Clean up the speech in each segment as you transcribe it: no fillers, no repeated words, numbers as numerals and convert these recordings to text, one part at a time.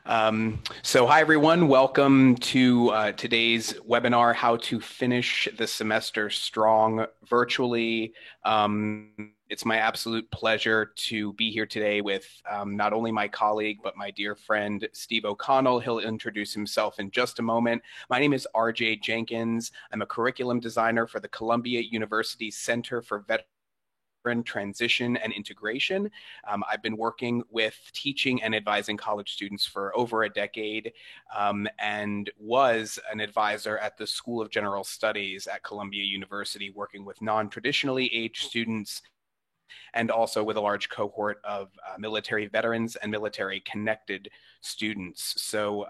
So hi everyone, welcome to today's webinar, How to Finish the Semester Strong Virtually. It's my absolute pleasure to be here today with not only my colleague, but my dear friend, Steve O'Connell. He'll introduce himself in just a moment. My name is RJ Jenkins. I'm a curriculum designer for the Columbia University Center for Veteran Transition and Integration. I've been working with teaching and advising college students for over a decade, and was an advisor at the School of General Studies at Columbia University, working with non-traditionally aged students and also with a large cohort of military veterans and military connected students. So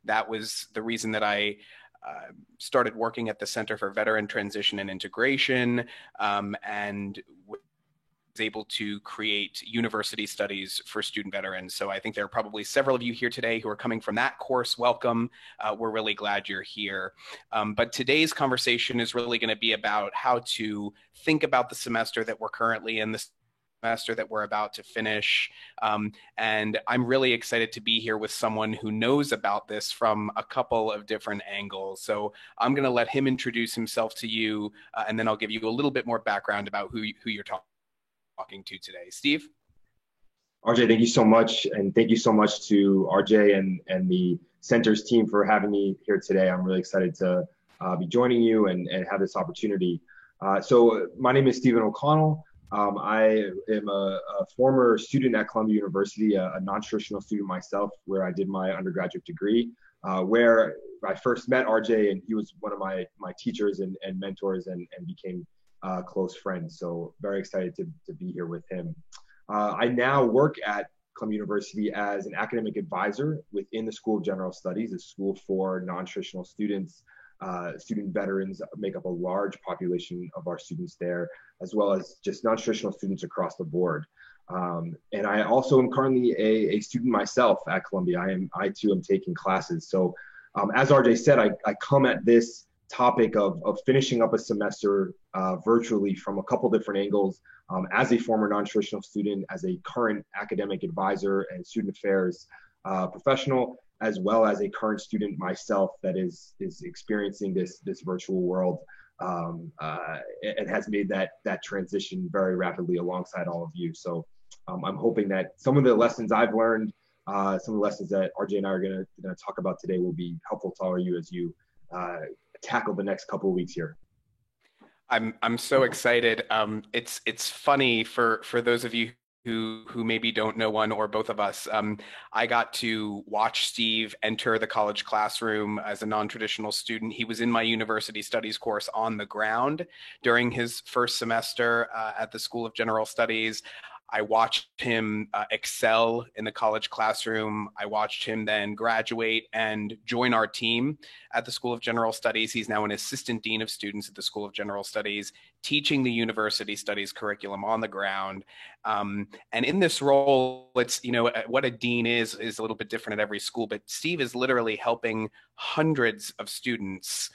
that was the reason that I started working at the Center for Veteran Transition and Integration, and was able to create university studies for student veterans. So I think there are probably several of you here today who are coming from that course. Welcome. We're really glad you're here. But today's conversation is really going to be about how to think about the semester that we're currently in, the semester that we're about to finish. And I'm really excited to be here with someone who knows about this from a couple of different angles. So I'm going to let him introduce himself to you, and then I'll give you a little bit more background about who you're talking to today. Steve? RJ, thank you so much. And thank you so much to RJ and the center's team for having me here today. I'm really excited to be joining you and have this opportunity. So my name is Stephen O'Connell. I am a former student at Columbia University, a non-traditional student myself, where I did my undergraduate degree, where I first met RJ, and he was one of my teachers and mentors, and became close friends. So very excited to be here with him. I now work at Columbia University as an academic advisor within the School of General Studies, a school for non-traditional students. Student veterans make up a large population of our students there, as well as just non-traditional students across the board. And I also am currently a student myself at Columbia. I too am taking classes. So as RJ said, I come at this topic of finishing up a semester virtually from a couple different angles, as a former non-traditional student, as a current academic advisor and student affairs professional, as well as a current student myself that is experiencing this virtual world, and has made that transition very rapidly alongside all of you. So I'm hoping that some of the lessons I've learned, some of the lessons that RJ and I are going to talk about today will be helpful to all of you as you tackle the next couple of weeks here. I'm so excited. It's funny for those of you who maybe don't know one or both of us. I got to watch Steve enter the college classroom as a non-traditional student. He was in my university studies course on the ground during his first semester at the School of General Studies. I watched him excel in the college classroom. I watched him then graduate and join our team at the School of General Studies. He's now an assistant dean of students at the School of General Studies, teaching the university studies curriculum on the ground. And in this role, it's, what a dean is a little bit different at every school, but Steve is literally helping hundreds of students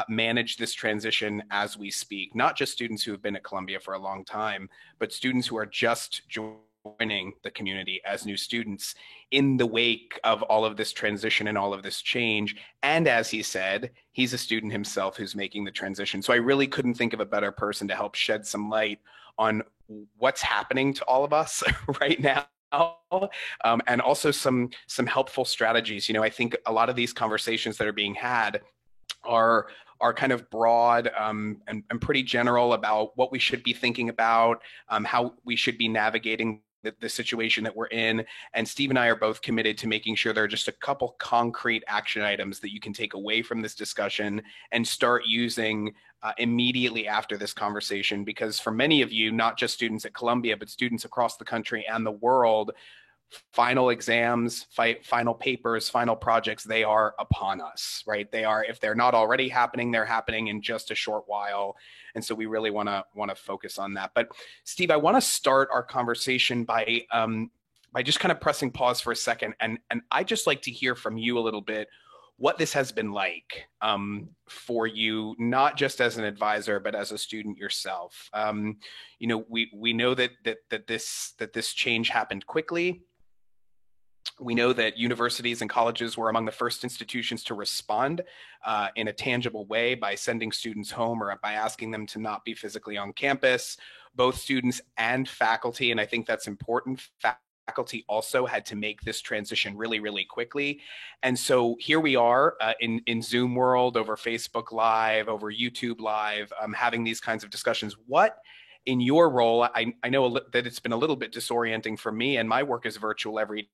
manage this transition as we speak, not just students who have been at Columbia for a long time, but students who are just joining the community as new students in the wake of all of this transition and all of this change. And as he said, he's a student himself who's making the transition. So I really couldn't think of a better person to help shed some light on what's happening to all of us right now. And also some helpful strategies. I think a lot of these conversations that are being had are kind of broad, and pretty general about what we should be thinking about, how we should be navigating the situation that we're in. And Steve and I are both committed to making sure there are just a couple concrete action items that you can take away from this discussion and start using immediately after this conversation. Because for many of you, not just students at Columbia, but students across the country and the world, final exams, final papers, final projects, they are upon us, right? They are, if they're not already happening, they're happening in just a short while. And so we really want to focus on that. But Steve, I want to start our conversation by just kind of pressing pause for a second. And I'd just like to hear from you a little bit what this has been like for you, not just as an advisor, but as a student yourself. We know that this change happened quickly. We know that universities and colleges were among the first institutions to respond in a tangible way by sending students home or by asking them to not be physically on campus, both students and faculty. And I think that's important. Faculty also had to make this transition really, really quickly. And so here we are in Zoom world, over Facebook Live, over YouTube Live, having these kinds of discussions. What in your role, I know that it's been a little bit disorienting for me, and my work is virtual every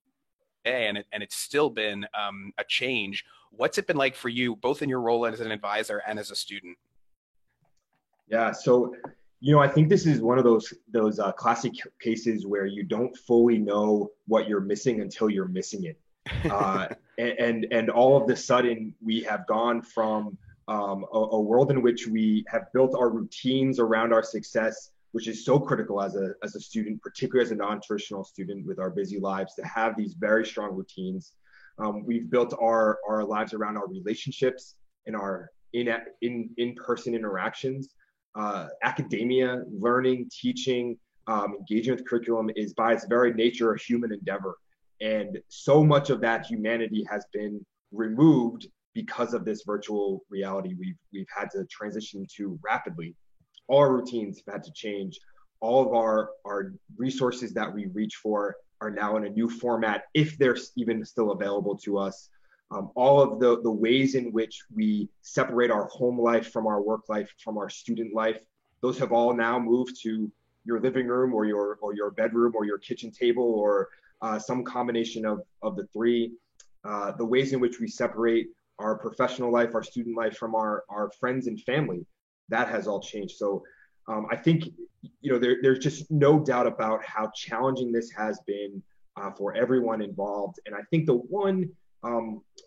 day, and it's still been a change. What's it been like for you, both in your role as an advisor and as a student? Yeah, so I think this is one of those classic cases where you don't fully know what you're missing until you're missing it, uh, and all of the sudden we have gone from a world in which we have built our routines around our success, which is so critical as a student, particularly as a non-traditional student with our busy lives, to have these very strong routines. We've built our lives around our relationships and our in-person interactions. Academia, learning, teaching, engaging with curriculum is by its very nature a human endeavor. And so much of that humanity has been removed because of this virtual reality we've had to transition to rapidly. All our routines have had to change. All of our resources that we reach for are now in a new format, if they're even still available to us. All of the ways in which we separate our home life from our work life, from our student life, those have all now moved to your living room or your bedroom or your kitchen table or some combination of the three. The ways in which we separate our professional life, our student life from our friends and family, that has all changed. So I think there's just no doubt about how challenging this has been for everyone involved. And I think the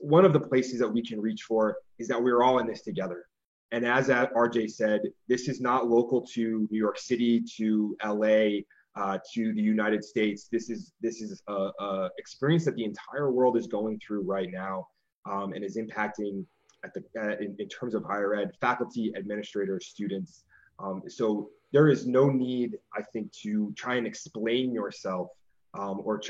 one of the places that we can reach for is that we're all in this together. And as RJ said, this is not local to New York City, to LA, to the United States. This is a experience that the entire world is going through right now, and is impacting in terms of higher ed, faculty, administrators, students. So there is no need, I think, to try and explain yourself or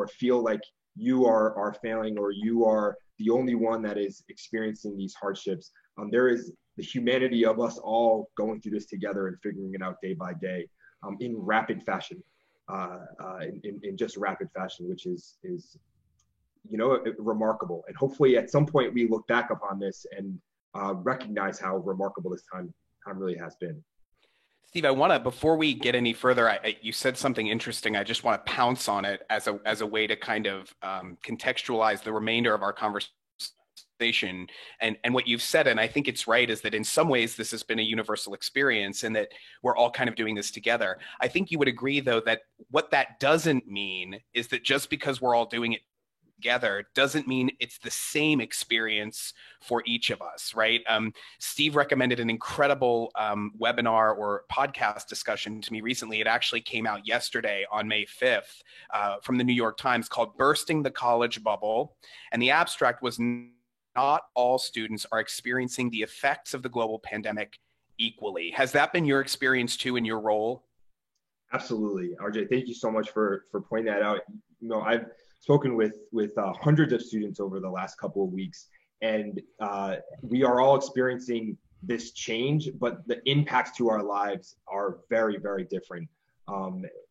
feel like you are failing or you are the only one that is experiencing these hardships. There is the humanity of us all going through this together and figuring it out day by day, in rapid fashion, in just rapid fashion, which is remarkable. And hopefully at some point we look back upon this and recognize how remarkable this time really has been. Steve, I want to, before we get any further, you said something interesting. I just want to pounce on it as a way to kind of contextualize the remainder of our conversation. And what you've said, and I think it's right, is that in some ways this has been a universal experience and that we're all kind of doing this together. I think you would agree, though, that what that doesn't mean is that just because we're all doing it together doesn't mean it's the same experience for each of us, right? Steve recommended an incredible webinar or podcast discussion to me recently. It actually came out yesterday on May 5th from the New York Times, called Bursting the College Bubble. And the abstract was, not all students are experiencing the effects of the global pandemic equally. Has that been your experience too in your role? Absolutely. RJ, thank you so much for pointing that out. I've spoken with hundreds of students over the last couple of weeks, and we are all experiencing this change, but the impacts to our lives are very, very different.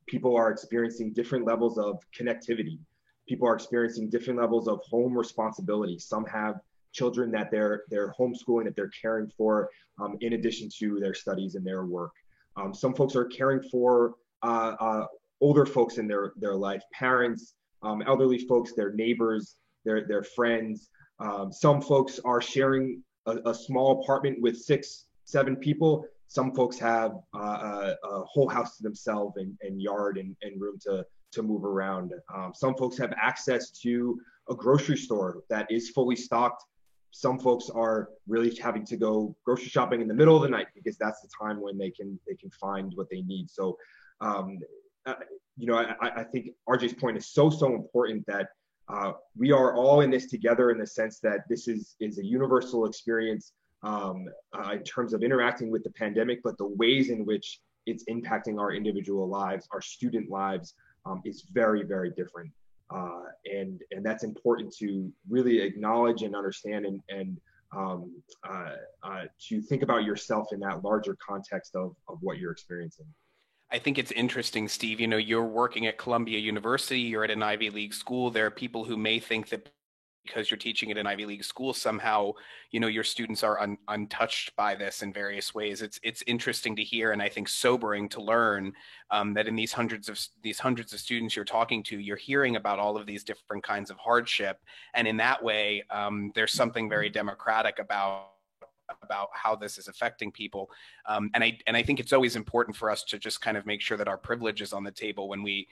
People are experiencing different levels of connectivity. People are experiencing different levels of home responsibility. Some have children that they're homeschooling, that they're caring for, in addition to their studies and their work. Some folks are caring for older folks in their life, parents, elderly folks, their neighbors, their friends. Some folks are sharing a small apartment with 6-7 people. Some folks have a whole house to themselves and yard and room to move around. Some folks have access to a grocery store that is fully stocked. Some folks are really having to go grocery shopping in the middle of the night because that's the time when they can find what they need. So I think RJ's point is so important, that we are all in this together, in the sense that this is a universal experience in terms of interacting with the pandemic, but the ways in which it's impacting our individual lives, our student lives, is very, very different. And that's important to really acknowledge and understand, and to think about yourself in that larger context of what you're experiencing. I think it's interesting, Steve. You know, you're working at Columbia University, you're at an Ivy League school. There are people who may think that because you're teaching at an Ivy League school, somehow, you know, your students are untouched by this in various ways. It's interesting to hear, and I think sobering to learn that in these hundreds of students you're talking to, you're hearing about all of these different kinds of hardship, and in that way, there's something very democratic about how this is affecting people. And I think it's always important for us to just kind of make sure that our privilege is on the table when we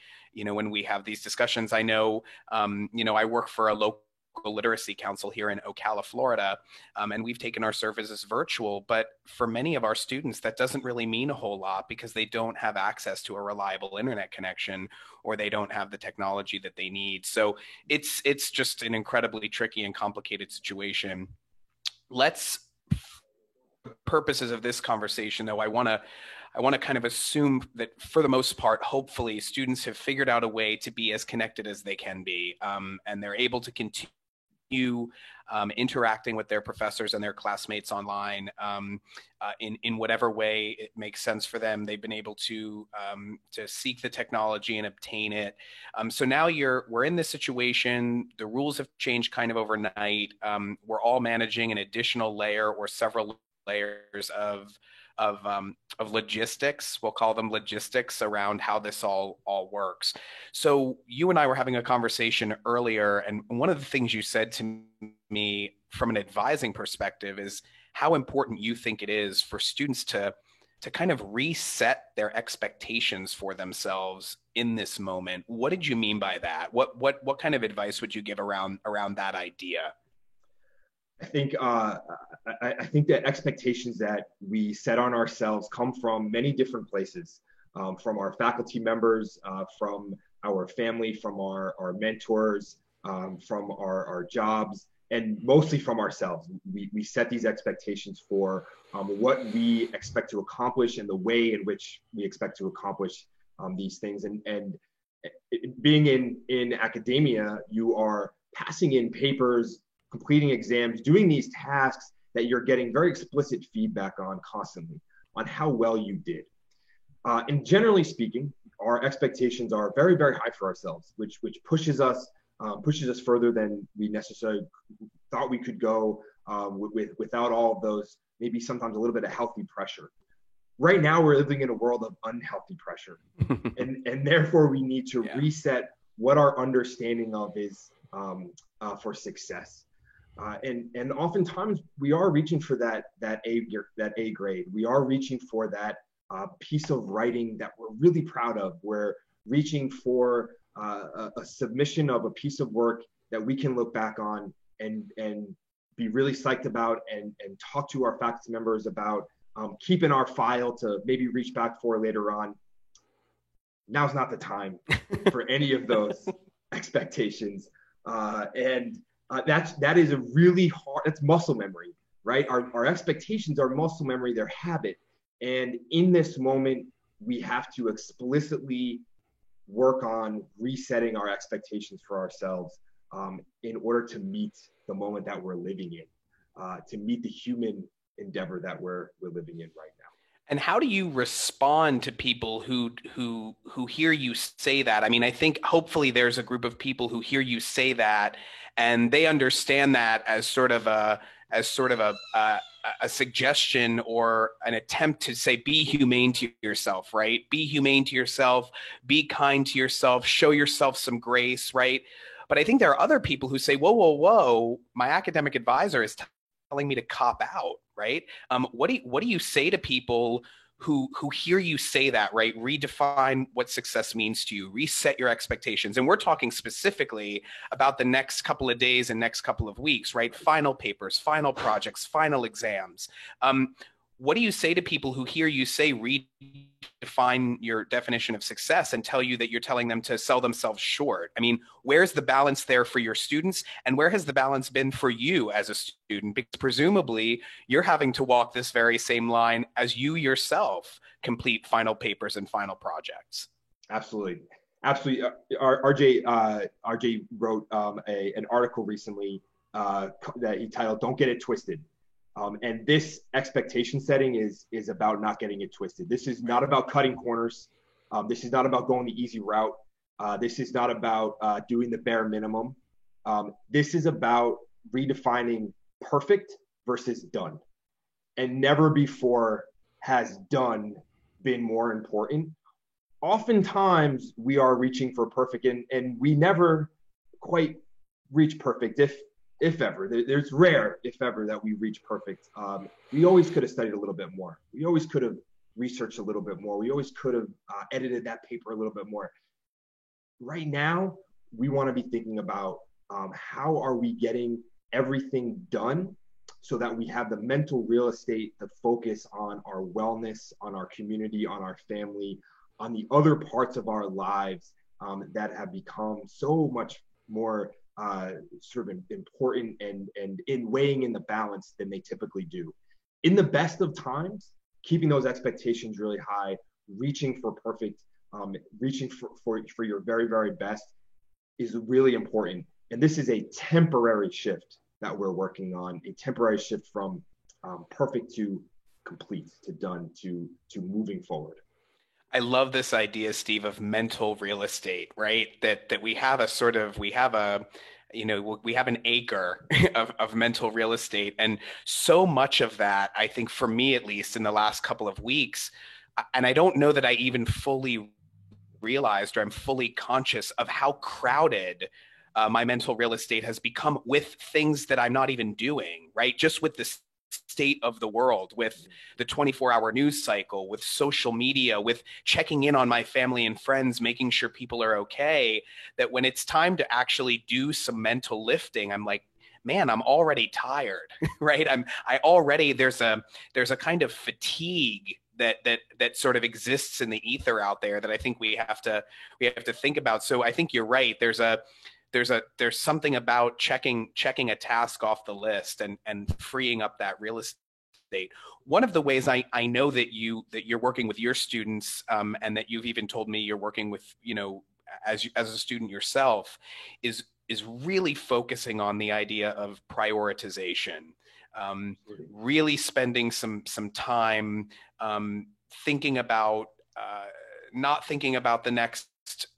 have these discussions. I know, I work for a local literacy council here in Ocala, Florida, and we've taken our services virtual. But for many of our students, that doesn't really mean a whole lot because they don't have access to a reliable internet connection, or they don't have the technology that they need. So it's just an incredibly tricky and complicated situation. Let's Purposes of this conversation, though, I want to kind of assume that for the most part, hopefully, students have figured out a way to be as connected as they can be, and they're able to continue interacting with their professors and their classmates online in whatever way it makes sense for them. They've been able to seek the technology and obtain it. So now we're in this situation. The rules have changed kind of overnight. We're all managing an additional layer or several layers of logistics. We'll call them logistics around how this all works. So you and I were having a conversation earlier, and one of the things you said to me from an advising perspective is how important you think it is for students to kind of reset their expectations for themselves in this moment. What did you mean by that? What kind of advice would you give around that idea? I think that expectations that we set on ourselves come from many different places, from our faculty members, from our family, from our mentors, from our jobs, and mostly from ourselves. We set these expectations for what we expect to accomplish and the way in which we expect to accomplish these things. And being in academia, you are passing in papers, completing exams, doing these tasks that you're getting very explicit feedback on constantly on how well you did. And generally speaking, our expectations are very, very high for ourselves, which pushes us further than we necessarily thought we could go, without all of those, maybe sometimes a little bit of healthy pressure. Right now, we're living in a world of unhealthy pressure, and therefore we need to reset what our understanding of is for success. And oftentimes we are reaching for that A grade. We are reaching for that piece of writing that we're really proud of. We're reaching for a submission of a piece of work that we can look back on and be really psyched about, and talk to our faculty members about, keeping our file to maybe reach back for later on. Now's not the time for any of those expectations. That is a really hard, that's muscle memory, right? Our expectations are muscle memory, they're habit. And in this moment, we have to explicitly work on resetting our expectations for ourselves, in order to meet the moment that we're living in, to meet the human endeavor that we're living in right now. And how do you respond to people who hear you say that? I mean, I think hopefully there's a group of people who hear you say that, and they understand that as sort of a suggestion or an attempt to say, be humane to yourself, right? Be humane to yourself, be kind to yourself, show yourself some grace, right? But I think there are other people who say, whoa, whoa, whoa, my academic advisor is telling me to cop out, right? What do you say to people who hear you say that, right? Redefine what success means to you, reset your expectations. And we're talking specifically about the next couple of days and next couple of weeks, right? Final papers, final projects, final exams. What do you say to people who hear you say redefine your definition of success and tell you that you're telling them to sell themselves short? I mean, where's the balance there for your students, and where has the balance been for you as a student? Because presumably you're having to walk this very same line as you yourself complete final papers and final projects. Absolutely. Absolutely. RJ wrote an article recently that he titled "Don't Get It Twisted," and this expectation setting is about not getting it twisted. This is not about cutting corners. This is not about going the easy route. This is not about doing the bare minimum. This is about redefining perfect versus done. And never before has done been more important. Oftentimes we are reaching for perfect, and we never quite reach perfect, if ever. There's rare, if ever, that we reach perfect. We always could have studied a little bit more. We always could have researched a little bit more. We always could have edited that paper a little bit more. Right now, we want to be thinking about how are we getting everything done so that we have the mental real estate to focus on our wellness, on our community, on our family, on the other parts of our lives that have become so much more sort of important and in weighing in the balance than they typically do. In the best of times, keeping those expectations really high, reaching for perfect, reaching for your very, very best is really important. And this is a temporary shift that we're working on, a temporary shift from perfect to complete, to done, to moving forward. I love this idea, Steve, of mental real estate, right? That we have a sort of we have a we have an acre of mental real estate. And so much of that, I think for me at least in the last couple of weeks, and I don't know that I even fully realized or I'm fully conscious of how crowded my mental real estate has become with things that I'm not even doing, right? Just with the state of the world, with the 24-hour news cycle, with social media, with checking in on my family and friends, making sure people are okay, that when it's time to actually do some mental lifting, I'm like, man, I'm already tired, right? I already, there's a kind of fatigue that sort of exists in the ether out there that I think we have to think about. So I think you're right. There's something about checking a task off the list and freeing up that real estate. One of the ways I know that you're working with your students, and that you've even told me you're working with, as a student yourself, is really focusing on the idea of prioritization. Really spending some time thinking about not thinking about the next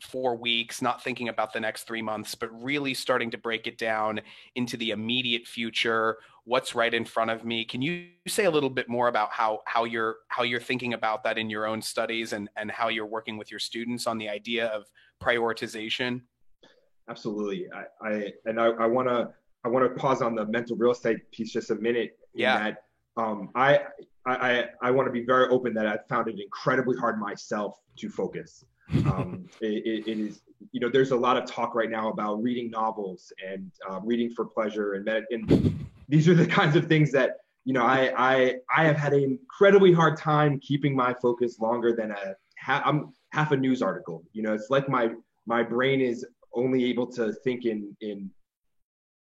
4 weeks, not thinking about the next 3 months, but really starting to break it down into the immediate future, what's right in front of me. Can you say a little bit more about how you're thinking about that in your own studies and how you're working with your students on the idea of prioritization? Absolutely. I want to pause on the mental real estate piece just a minute. In Yeah. that I want to be very open that I found it incredibly hard myself to focus. It is, there's a lot of talk right now about reading novels and reading for pleasure, and these are the kinds of things that I have had an incredibly hard time keeping my focus longer than I'm half a news article. It's like my brain is only able to think in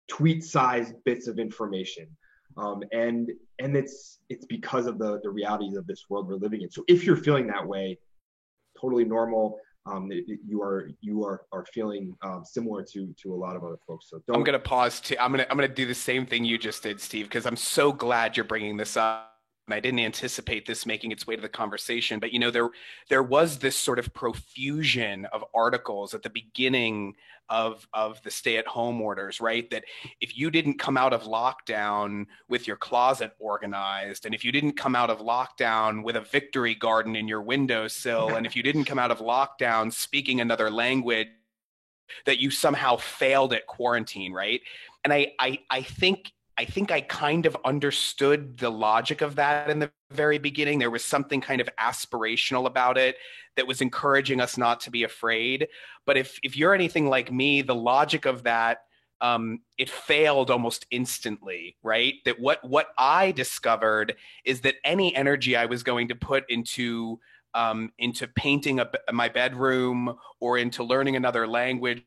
tweet-sized bits of information, and it's because of the realities of this world we're living in. So if you're feeling that way, totally normal. You are feeling similar to a lot of other folks. So I'm don't. gonna pause too. I'm gonna do the same thing you just did, Steve, because I'm so glad you're bringing this up. And I didn't anticipate this making its way to the conversation, but there was this sort of profusion of articles at the beginning of the stay-at-home orders, right? That if you didn't come out of lockdown with your closet organized, and if you didn't come out of lockdown with a victory garden in your windowsill, and if you didn't come out of lockdown speaking another language, that you somehow failed at quarantine, right? And I think I kind of understood the logic of that in the very beginning. There was something kind of aspirational about it that was encouraging us not to be afraid. But if you're anything like me, the logic of that, it failed almost instantly, right? That what I discovered is that any energy I was going to put into painting my bedroom, or into learning another language,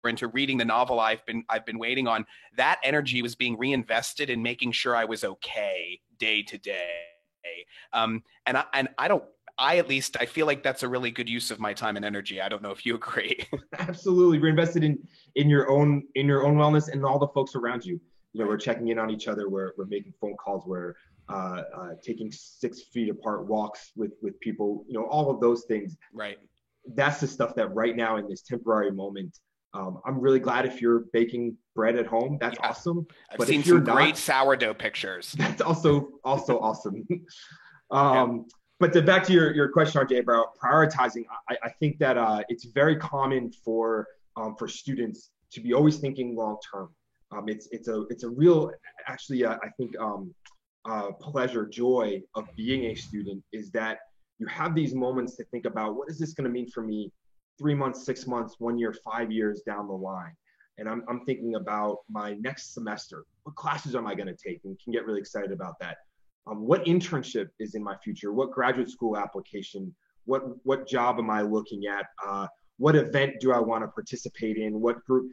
or into reading the novel I've been waiting on, that energy was being reinvested in making sure I was okay day to day. And I don't at least, I feel like that's a really good use of my time and energy. I don't know if you agree. Absolutely. We're invested in your own wellness and all the folks around you. You know, Right. we're checking in on each other. We're making phone calls. We're taking 6 feet apart walks with people. You know, all of those things. Right. That's the stuff that right now in this temporary moment, I'm really glad if you're baking bread at home. That's Yeah. awesome. I've But seen if you're some great not, sourdough pictures. that's also awesome. Yeah. But back to your question, RJ, about prioritizing, I think that it's very common for students to be always thinking long term. It's a real, actually, I think, pleasure, joy of being a student is that you have these moments to think about, what is this going to mean for me 3 months, 6 months, 1 year, 5 years down the line. And I'm thinking about my next semester. What classes am I going to take? And can get really excited about that. What internship is in my future? What graduate school application? What job am I looking at? What event do I want to participate in? What group?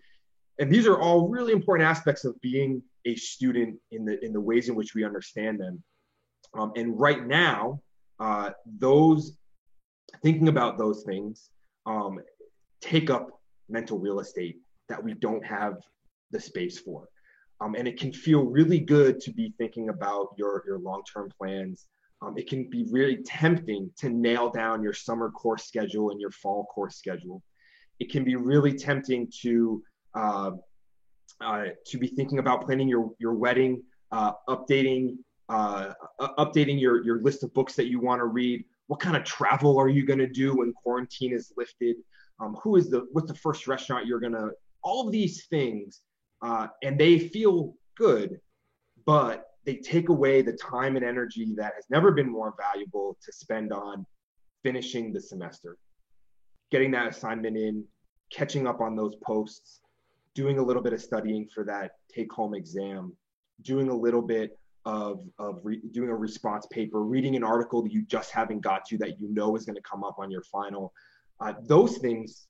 And these are all really important aspects of being a student in the ways in which we understand them. And right now, those thinking about those things um, take up mental real estate that we don't have the space for. And it can feel really good to be thinking about your long-term plans. It can be really tempting to nail down your summer course schedule and your fall course schedule. It can be really tempting to be thinking about planning your wedding, updating your list of books that you want to read. What kind of travel are you going to do when quarantine is lifted? What's the first restaurant you're going to? All of these things, and they feel good, but they take away the time and energy that has never been more valuable to spend on finishing the semester, getting that assignment in, catching up on those posts, doing a little bit of studying for that take-home exam, doing a little bit doing a response paper, reading an article that you just haven't got to that you know is going to come up on your final. Those things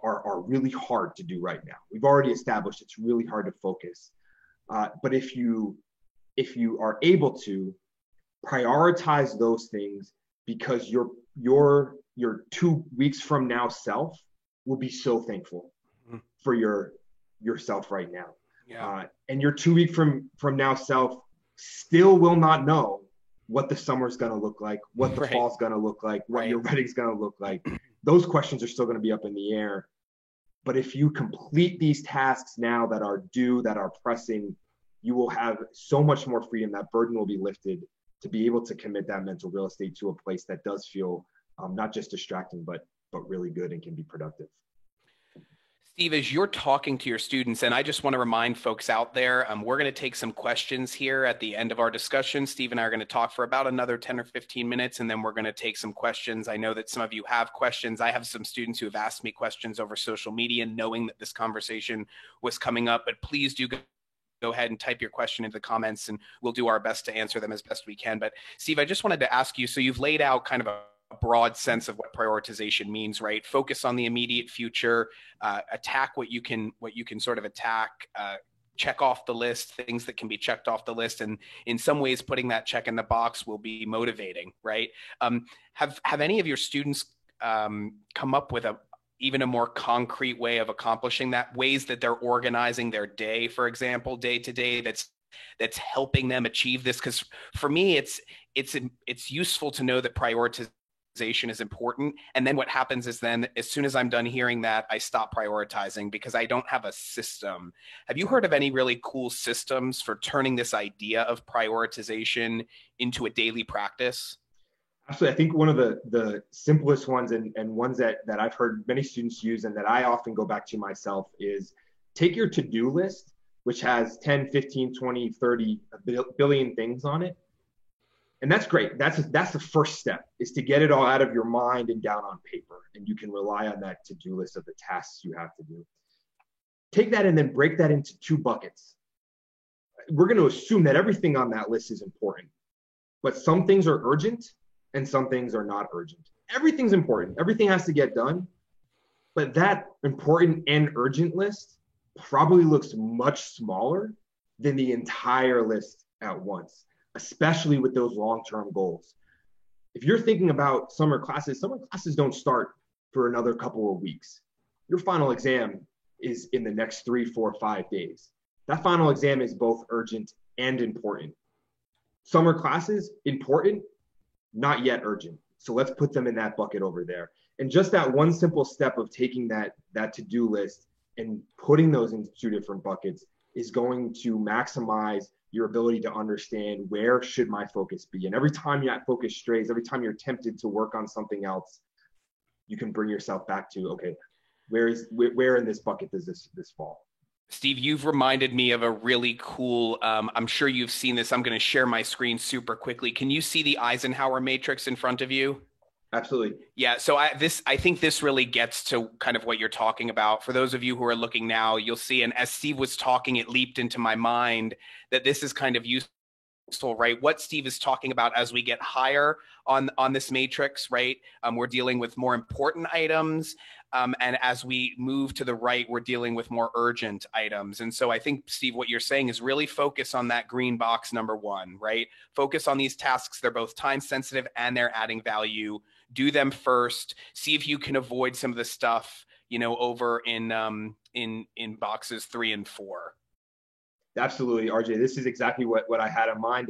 are really hard to do right now. We've already established it's really hard to focus. But if you are able to prioritize those things, because your 2 weeks from now self will be so thankful for yourself right now. Yeah. And your 2 week from now self still will not know what the summer's going to look like, what the Right. fall's going to look like, what Right. your wedding's going to look like. Those questions are still going to be up in the air. But if you complete these tasks now that are due, that are pressing, you will have so much more freedom. That burden will be lifted to be able to commit that mental real estate to a place that does feel not just distracting, but really good and can be productive. Steve, as you're talking to your students, and I just want to remind folks out there, we're going to take some questions here at the end of our discussion. Steve and I are going to talk for about another 10 or 15 minutes, and then we're going to take some questions. I know that some of you have questions. I have some students who have asked me questions over social media, knowing that this conversation was coming up, but please do go ahead and type your question into the comments, and we'll do our best to answer them as best we can. But Steve, I just wanted to ask you, so you've laid out kind of a broad sense of what prioritization means, right? Focus on the immediate future, attack what you can sort of attack, check off the list, things that can be checked off the list. And in some ways, putting that check in the box will be motivating, right? Have any of your students come up with even a more concrete way of accomplishing that, ways that they're organizing their day, for example, day to day, that's helping them achieve this? Because for me, it's useful to know that prioritization is important. And then what happens is then as soon as I'm done hearing that, I stop prioritizing because I don't have a system. Have you heard of any really cool systems for turning this idea of prioritization into a daily practice? Absolutely. I think one of the simplest ones and ones that I've heard many students use and that I often go back to myself is take your to-do list, which has 10, 15, 20, 30 billion things on it. And that's great. That's the first step, is to get it all out of your mind and down on paper. And you can rely on that to-do list of the tasks you have to do. Take that and then break that into 2 buckets. We're going to assume that everything on that list is important, but some things are urgent and some things are not urgent. Everything's important. Everything has to get done. But that important and urgent list probably looks much smaller than the entire list at once, especially with those long-term goals. if you're thinking about summer classes don't start for another couple of weeks. Your final exam is in the next 3, 4, 5 days. That final exam is both urgent and important. Summer classes, important, not yet urgent. So let's put them in that bucket over there. And just that one simple step of taking that to-do list and putting those into two different buckets is going to maximize your ability to understand where should my focus be. And every time that focus strays, every time you're tempted to work on something else, you can bring yourself back to, okay, where in this bucket does this fall? Steve, you've reminded me of a really cool, I'm sure you've seen this. I'm going to share my screen super quickly. Can you see the Eisenhower matrix in front of you? Absolutely. Yeah, so I think this really gets to kind of what you're talking about. For those of you who are looking now, you'll see, and as Steve was talking, it leaped into my mind that this is kind of useful, right? What Steve is talking about as we get higher on this matrix, right? We're dealing with more important items. And as we move to the right, we're dealing with more urgent items. And so I think, Steve, what you're saying is really focus on that green box number one, right? Focus on these tasks. They're both time sensitive and they're adding value. Do them first. See if you can avoid some of the stuff, over in boxes 3 and 4. Absolutely, RJ. This is exactly what I had in mind.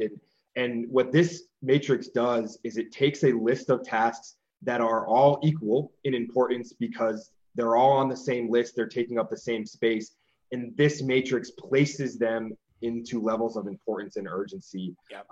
And what this matrix does is it takes a list of tasks that are all equal in importance because they're all on the same list. They're taking up the same space. And this matrix places them into levels of importance and urgency, Yep.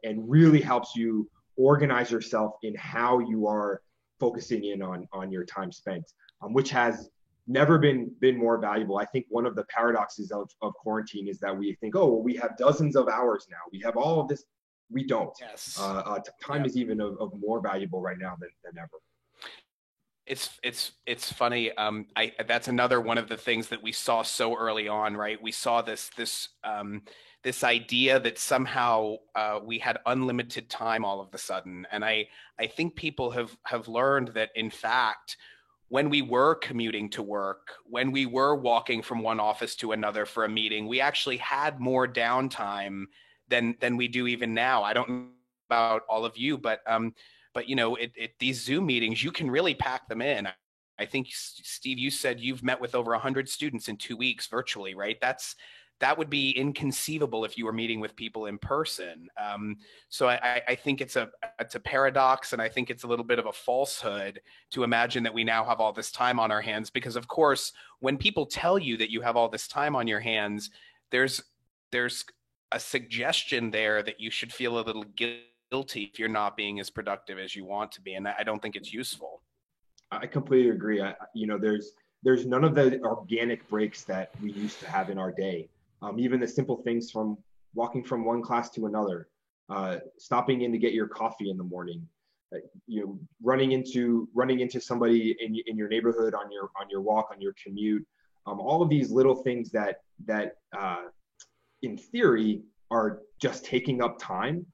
And really helps you organize yourself in how you are focusing in on your time spent, which has never been more valuable. I think one of the paradoxes of quarantine is that we think, oh, well, we have dozens of hours now. We have all of this. We don't. Yes. Time is even of more valuable right now than ever. It's funny. That's another one of the things that we saw so early on, right? We saw this idea that somehow we had unlimited time all of a sudden, and I think people have learned that in fact, when we were commuting to work, when we were walking from one office to another for a meeting, we actually had more downtime than we do even now. I don't know about all of you, but these Zoom meetings, you can really pack them in. I think, Steve, you said you've met with over 100 students in 2 weeks virtually, right? That would be inconceivable if you were meeting with people in person. So I think it's a paradox, and I think it's a little bit of a falsehood to imagine that we now have all this time on our hands, because of course, when people tell you that you have all this time on your hands, there's a suggestion there that you should feel a little guilty if you're not being as productive as you want to be. And I don't think it's useful. I completely agree. There's none of the organic breaks that we used to have in our day. Even the simple things from walking from one class to another, stopping in to get your coffee in the morning, running into somebody in your neighborhood on your walk, on your commute. All of these little things that in theory are just taking up time.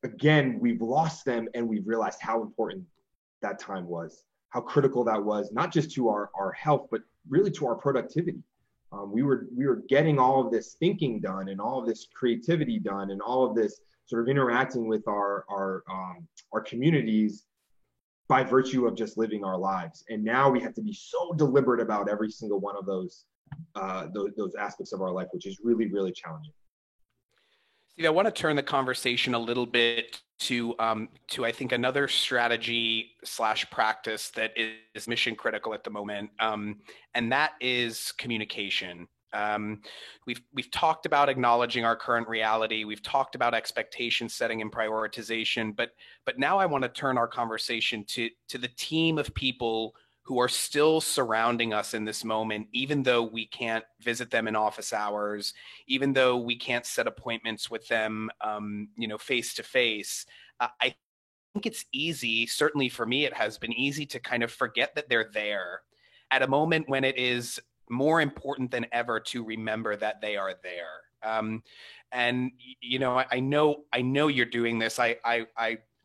Again, we've lost them, and we've realized how important that time was, how critical that was, not just to our health, but really to our productivity. We were getting all of this thinking done, and all of this creativity done, and all of this sort of interacting with our communities by virtue of just living our lives. And now we have to be so deliberate about every single one of those aspects of our life, which is really, really challenging. Steve, I want to turn the conversation a little bit to I think another strategy / practice that is mission critical at the moment, and that is communication. We've talked about acknowledging our current reality. We've talked about expectation setting and prioritization, but now I want to turn our conversation to the team of people who are still surrounding us in this moment, even though we can't visit them in office hours, even though we can't set appointments with them, face to face. I think it's easy, certainly for me, it has been easy to kind of forget that they're there at a moment when it is more important than ever to remember that they are there. And I know you're doing this.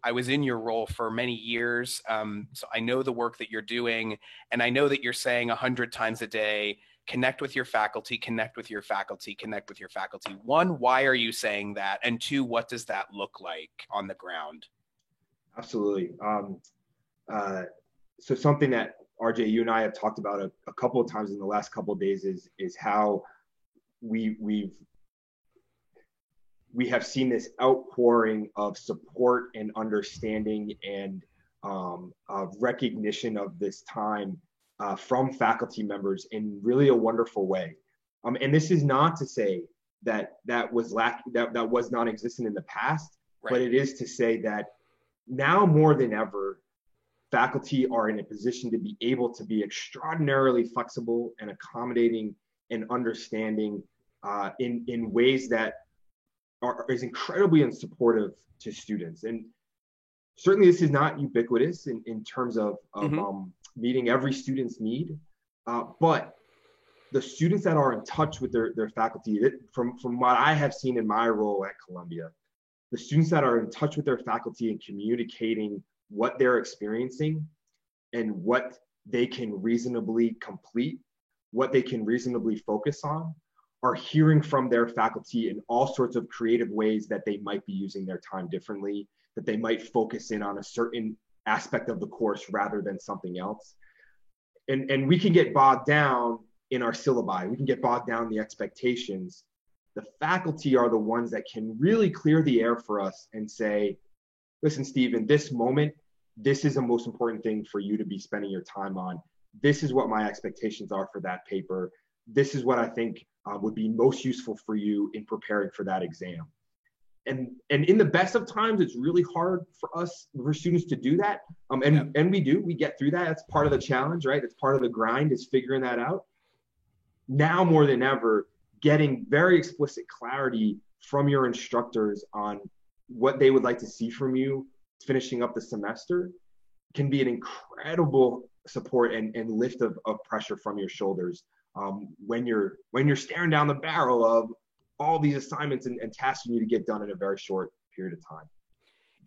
I was in your role for many years, so I know the work that you're doing, and I know that you're saying 100 times a day, connect with your faculty, connect with your faculty, connect with your faculty. One, why are you saying that? And two, what does that look like on the ground? Absolutely. Uh, so something that RJ, you and I have talked about a couple of times in the last couple of days is how we we've we have seen this outpouring of support and understanding and recognition of this time from faculty members in really a wonderful way. And this is not to say that that was non-existent in the past, but Right. it is to say that now more than ever, faculty are in a position to be able to be extraordinarily flexible and accommodating and understanding in ways that is incredibly supportive to students. And certainly this is not ubiquitous in terms Hmm. meeting every student's need, but the students that are in touch with their faculty, from what I have seen in my role at Columbia, the students that are in touch with their faculty and communicating what they're experiencing and what they can reasonably complete, what they can reasonably focus on, are hearing from their faculty in all sorts of creative ways that they might be using their time differently, that they might focus in on a certain aspect of the course rather than something else. And we can get bogged down in our syllabi. We can get bogged down in the expectations. The faculty are the ones that can really clear the air for us and say, listen, Steve, in this moment, this is the most important thing for you to be spending your time on. This is what my expectations are for that paper. This is what I think would be most useful for you in preparing for that exam. And in the best of times, it's really hard for students to do that. Yeah. And we get through that. That's part of the challenge, right? It's part of the grind is figuring that out. Now more than ever, getting very explicit clarity from your instructors on what they would like to see from you finishing up the semester can be an incredible support and lift of pressure from your shoulders when you're staring down the barrel of all these assignments and tasks you need to get done in a very short period of time.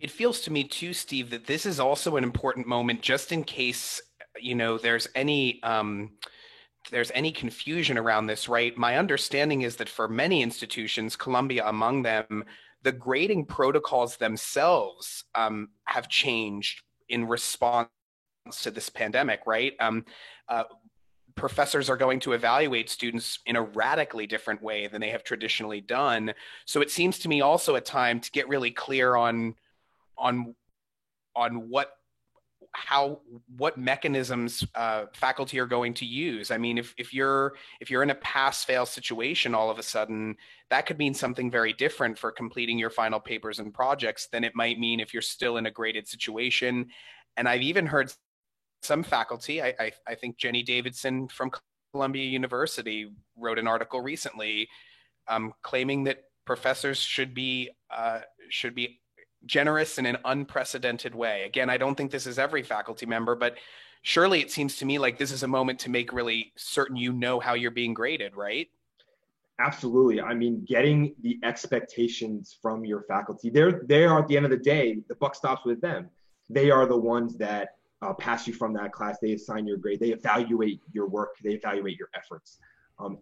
It feels to me too, Steve, that this is also an important moment just in case, there's any confusion around this, right? My understanding is that for many institutions, Columbia among them, the grading protocols themselves have changed in response to this pandemic, right? Uh, Professors are going to evaluate students in a radically different way than they have traditionally done. So it seems to me also a time to get really clear on on what mechanisms faculty are going to use. I mean, if you're in a pass fail situation, all of a sudden that could mean something very different for completing your final papers and projects than it might mean if you're still in a graded situation. And I've even heard some faculty, I think Jenny Davidson from Columbia University wrote an article recently claiming that professors should be generous in an unprecedented way. Again, I don't think this is every faculty member, but surely it seems to me like this is a moment to make really certain you know how you're being graded, right? Absolutely. I mean, getting the expectations from your faculty, they are at the end of the day, the buck stops with them. They are the ones that pass you from that class. They assign your grade. They evaluate your work. They evaluate your efforts.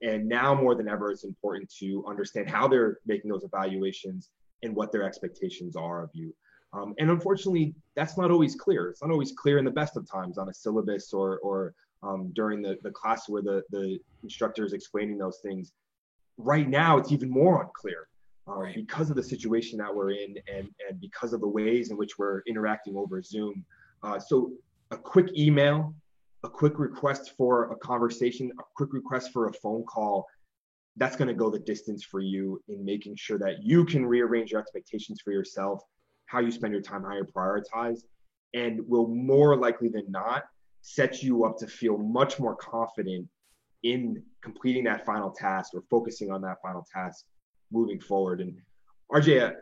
And now more than ever, it's important to understand how they're making those evaluations and what their expectations are of you. And unfortunately, that's not always clear. It's not always clear in the best of times on a syllabus or during the class where the instructor is explaining those things. Right now it's even more unclear Right. because of the situation that we're in and because of the ways in which we're interacting over Zoom. So a quick email, a quick request for a conversation, a quick request for a phone call, that's going to go the distance for you in making sure that you can rearrange your expectations for yourself, how you spend your time, how you prioritize, and will more likely than not set you up to feel much more confident in completing that final task or focusing on that final task moving forward. And RJ,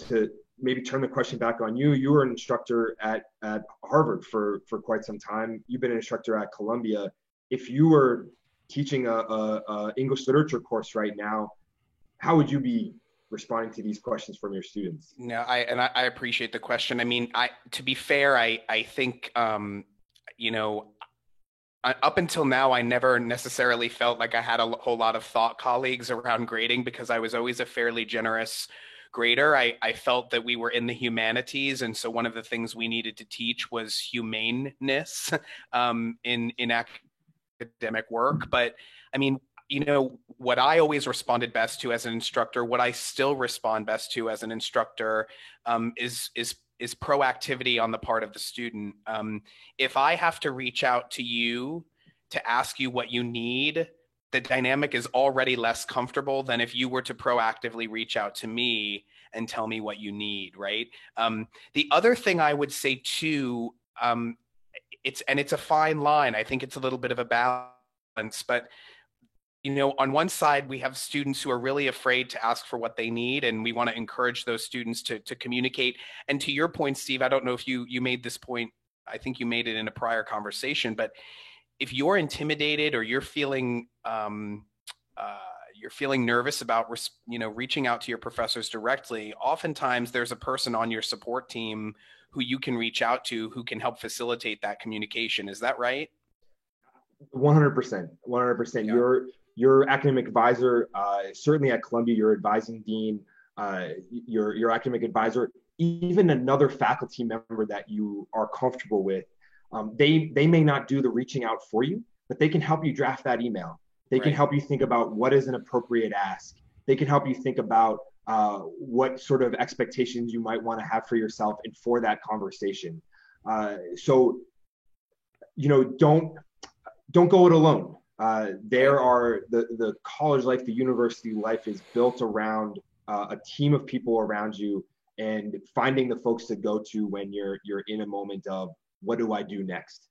to maybe turn the question back on you, you were an instructor at Harvard for quite some time. You've been an instructor at Columbia. If you were teaching a English literature course right now, how would you be responding to these questions from your students? No, I appreciate the question. I mean, I to be fair, I think you know, up until now, I never necessarily felt like I had a whole lot of thought colleagues around grading because I was always a fairly generous greater. I felt that we were in the humanities, and so one of the things we needed to teach was humaneness in academic work. But I mean, what I always responded best to as an instructor, what I still respond best to as an instructor, is proactivity on the part of the student. If I have to reach out to you to ask you what you need, the dynamic is already less comfortable than if you were to proactively reach out to me and tell me what you need, right? The other thing I would say too, it's a fine line. I think it's a little bit of a balance, but on one side, we have students who are really afraid to ask for what they need, and we want to encourage those students to communicate. And to your point, Steve, I don't know if you made this point. I think you made it in a prior conversation, but if you're intimidated or you're feeling nervous about reaching out to your professors directly, oftentimes there's a person on your support team who you can reach out to who can help facilitate that communication. Is that right? 100%. 100%. Yeah. Your academic advisor, certainly at Columbia, your advising dean, your academic advisor, even another faculty member that you are comfortable with, they may not do the reaching out for you, but they can help you draft that email. They can help you think about what is an appropriate ask. They can help you think about what sort of expectations you might want to have for yourself and for that conversation. So, don't go it alone. There are the college life, the university life is built around a team of people around you, and finding the folks to go to when you're in a moment of what do I do next?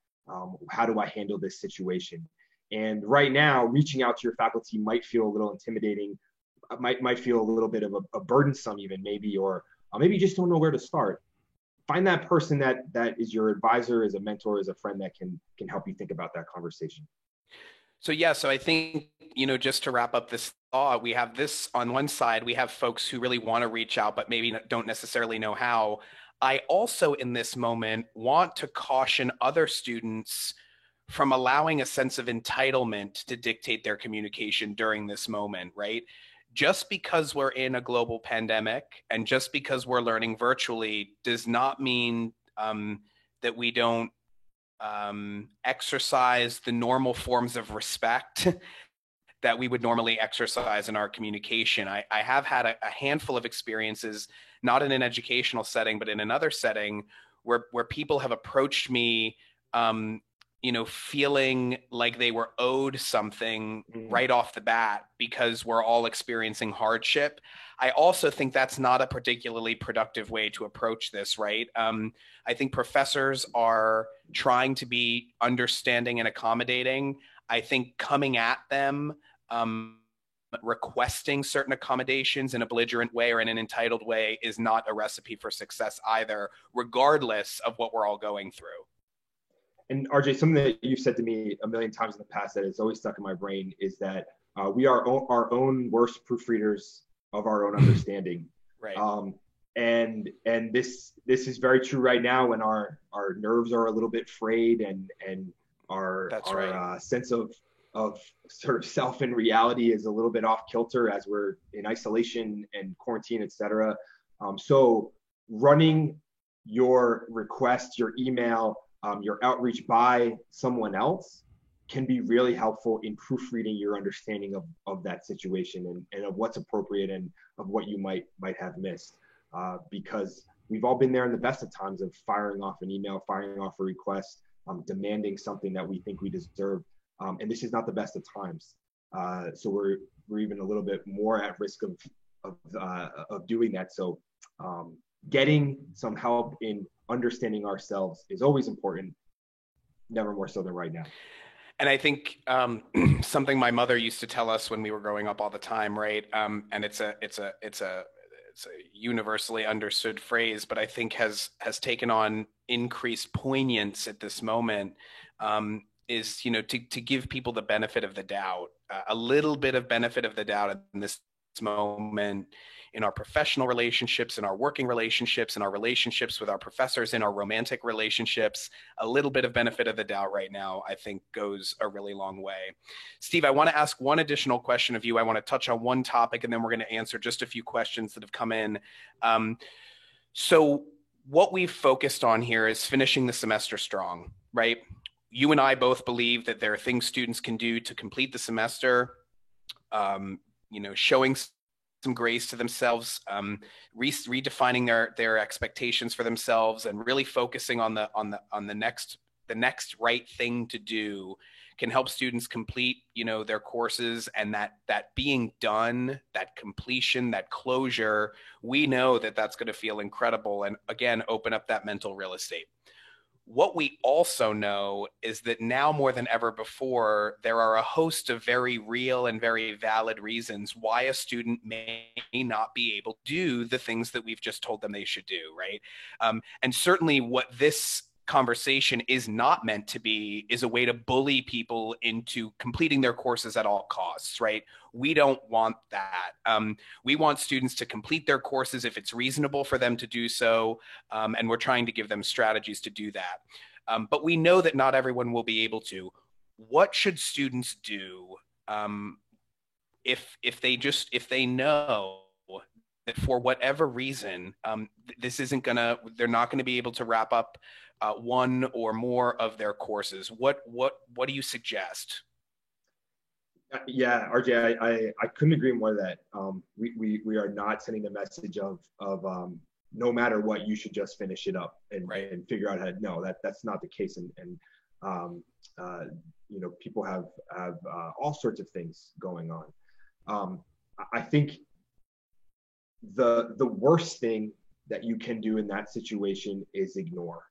How do I handle this situation? And right now, reaching out to your faculty might feel a little intimidating, might feel a little bit of a burdensome even maybe, or maybe you just don't know where to start. Find that person that is your advisor, is a mentor, is a friend that can help you think about that conversation. So I think, just to wrap up this thought, we have this on one side, we have folks who really want to reach out, but maybe don't necessarily know how. I also, in this moment, want to caution other students from allowing a sense of entitlement to dictate their communication during this moment, right? Just because we're in a global pandemic and just because we're learning virtually does not mean that we don't exercise the normal forms of respect that we would normally exercise in our communication. I have had a handful of experiences, not in an educational setting, but in another setting where people have approached me, feeling like they were owed something right off the bat because we're all experiencing hardship. I also think that's not a particularly productive way to approach this, right? I think professors are trying to be understanding and accommodating. I think coming at them, requesting certain accommodations in a belligerent way or in an entitled way is not a recipe for success either, regardless of what we're all going through. And RJ, something that you've said to me a million times in the past that has always stuck in my brain is that we are our own worst proofreaders of our own understanding. Right. And this is very true right now when our nerves are a little bit frayed and our sense of sort of self and reality is a little bit off kilter as we're in isolation and quarantine, et cetera. So running your request, your email, your outreach by someone else can be really helpful in proofreading your understanding of that situation and of what's appropriate and of what you might have missed. Because we've all been there in the best of times of firing off an email, firing off a request, demanding something that we think we deserve. And this is not the best of times. So we're even a little bit more at risk of doing that. So getting some help in understanding ourselves is always important, never more so than right now. And I think something my mother used to tell us when we were growing up all the time, right? And it's a universally understood phrase, but I think has taken on increased poignance at this moment. Is to give people the benefit of the doubt, a little bit of benefit of the doubt in this moment in our professional relationships, in our working relationships, in our relationships with our professors, in our romantic relationships. A little bit of benefit of the doubt right now, I think, goes a really long way. Steve, I want to ask one additional question of you. I want to touch on one topic, and then we're going to answer just a few questions that have come in. So what we've focused on here is finishing the semester strong, right? You and I both believe that there are things students can do to complete the semester, showing some grace to themselves, redefining their expectations for themselves, and really focusing on the next right thing to do can help students complete, their courses, and that being done, that completion, that closure, we know that that's going to feel incredible and again, open up that mental real estate. What we also know is that now more than ever before, there are a host of very real and very valid reasons why a student may not be able to do the things that we've just told them they should do, right? And certainly what this conversation is not meant to be is a way to bully people into completing their courses at all costs, right? We don't want that. We want students to complete their courses if it's reasonable for them to do so, and we're trying to give them strategies to do that. But we know that not everyone will be able to. What should students do if they know that for whatever reason, they're not gonna be able to wrap up one or more of their courses? What do you suggest? Yeah, RJ, I couldn't agree more that we are not sending the message of no matter what, you should just finish it up and, right, and figure out how to, no, that's not the case. And people have all sorts of things going on. I think the worst thing that you can do in that situation is ignore.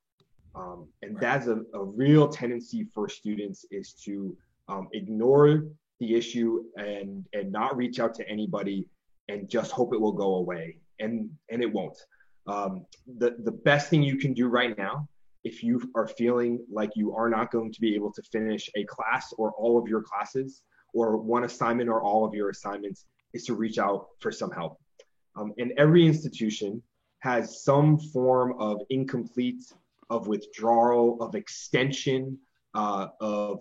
And that's a real tendency for students, is to ignore the issue and not reach out to anybody and just hope it will go away. And it won't. The best thing you can do right now, if you are feeling like you are not going to be able to finish a class or all of your classes or one assignment or all of your assignments, is to reach out for some help. And every institution has some form of incomplete, of withdrawal, of extension, of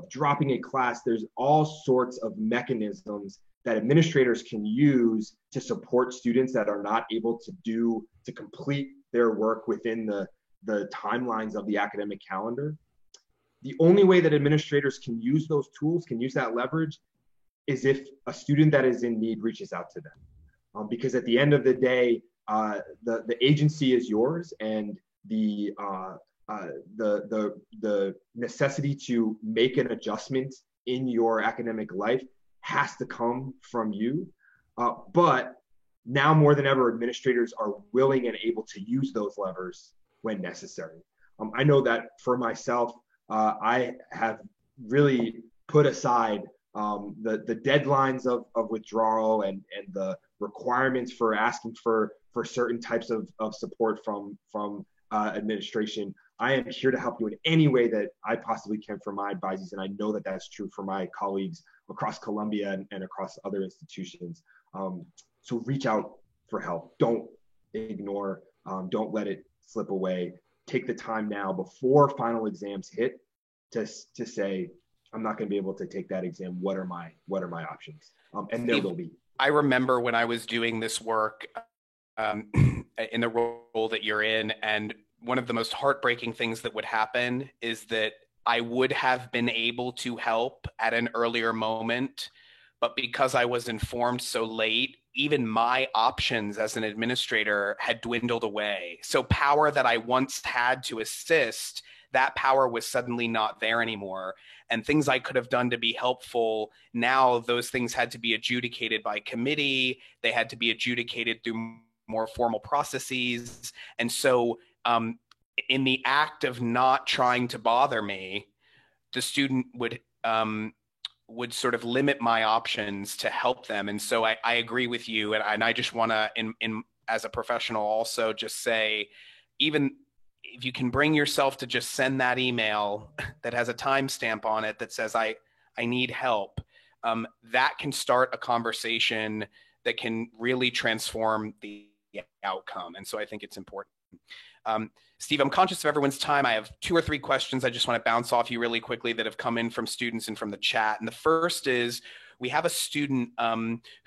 dropping a class. There's all sorts of mechanisms that administrators can use to support students that are not able to complete their work within the timelines of the academic calendar. The only way that administrators can use those tools, can use that leverage, is if a student that is in need reaches out to them. Because at the end of the day, the agency is yours, and the necessity to make an adjustment in your academic life has to come from you. But now more than ever, administrators are willing and able to use those levers when necessary. I know that for myself, I have really put aside the deadlines of withdrawal and the requirements for asking for certain types of support from administration. I am here to help you in any way that I possibly can for my advisees, and I know that that's true for my colleagues across Columbia and across other institutions. So reach out for help. Don't ignore. Don't let it slip away. Take the time now before final exams hit to say, I'm not going to be able to take that exam. What are my options? And there will be. I remember when I was doing this work in the role that you're in, and one of the most heartbreaking things that would happen is that I would have been able to help at an earlier moment, but because I was informed so late, even my options as an administrator had dwindled away. So power that I once had to assist, that power was suddenly not there anymore. And things I could have done to be helpful, now those things had to be adjudicated by committee. They had to be adjudicated through more formal processes. And so in the act of not trying to bother me, the student would sort of limit my options to help them. And so I agree with you. And I just want to, as a professional, also just say, even if you can bring yourself to just send that email that has a timestamp on it that says, I need help, that can start a conversation that can really transform the outcome. And so I think it's important. Steve, I'm conscious of everyone's time. I have 2 or 3 questions I just want to bounce off you really quickly that have come in from students and from the chat. And the first is, we have a student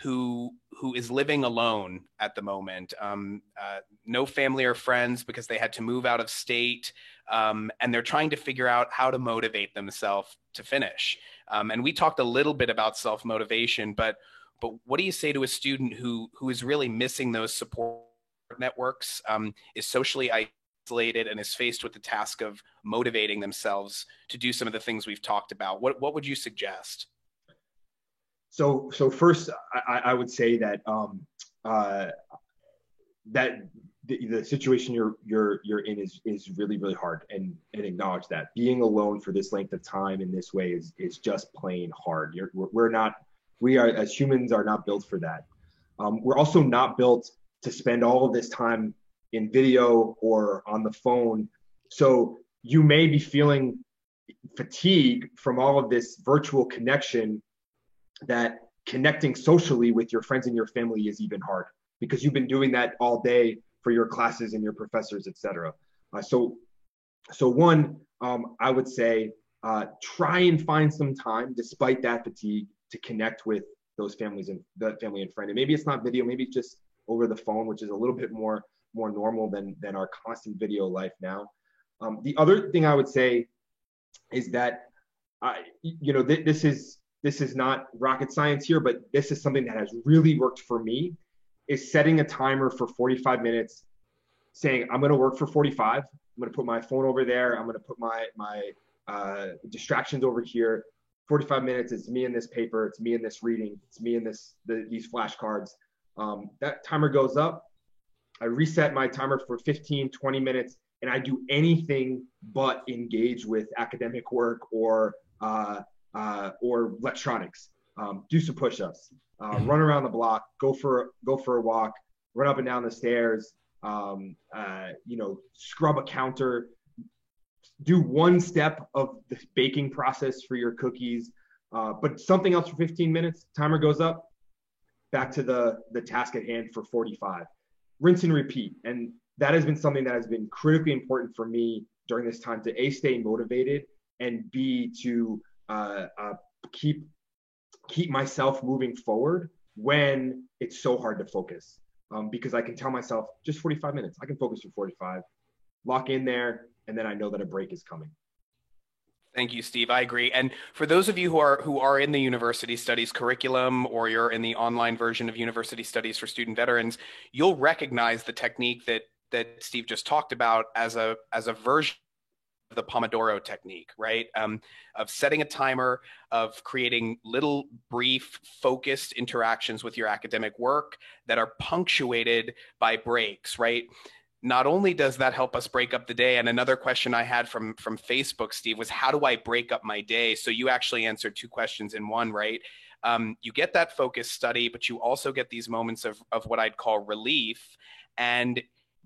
who is living alone at the moment. No family or friends because they had to move out of state, and they're trying to figure out how to motivate themselves to finish. And we talked a little bit about self-motivation, but what do you say to a student who is really missing those support networks, is socially isolated, and is faced with the task of motivating themselves to do some of the things we've talked about? What would you suggest? So first, I would say that that the situation you're in is really, really hard, and acknowledge that being alone for this length of time in this way is just plain hard. We as humans are not built for that. We're also not built to spend all of this time in video or on the phone. So you may be feeling fatigue from all of this virtual connection, that connecting socially with your friends and your family is even hard because you've been doing that all day for your classes and your professors, et cetera. So one, I would say, try and find some time despite that fatigue to connect with those families and that family and friend. And maybe it's not video, maybe it's just over the phone, which is a little bit more normal than our constant video life now. The other thing I would say is that, this is not rocket science here, but this is something that has really worked for me, is setting a timer for 45 minutes, saying, I'm going to work for 45. I'm going to put my phone over there. I'm going to put my distractions over here. 45 minutes, it's me in this paper. It's me in this reading. It's me in these flashcards. That timer goes up. I reset my timer for 15, 20 minutes, and I do anything but engage with academic work or electronics. Do some push-ups, run around the block, go for a walk, run up and down the stairs, scrub a counter, do one step of the baking process for your cookies, but something else for 15 minutes, timer goes up, back to the task at hand for 45. Rinse and repeat. And that has been something that has been critically important for me during this time, to A, stay motivated, and B, to keep myself moving forward when it's so hard to focus. Because I can tell myself, just 45 minutes, I can focus for 45, lock in there, and then I know that a break is coming. Thank you, Steve. I agree. And for those of you who are in the university studies curriculum, or you're in the online version of university studies for student veterans, you'll recognize the technique that Steve just talked about as a version of the Pomodoro technique, right? Of setting a timer, of creating little, brief, focused interactions with your academic work that are punctuated by breaks, right? Not only does that help us break up the day, and another question I had from Facebook, Steve, was how do I break up my day? So you actually answered 2 questions in one, right? You get that focused study, but you also get these moments of what I'd call relief. And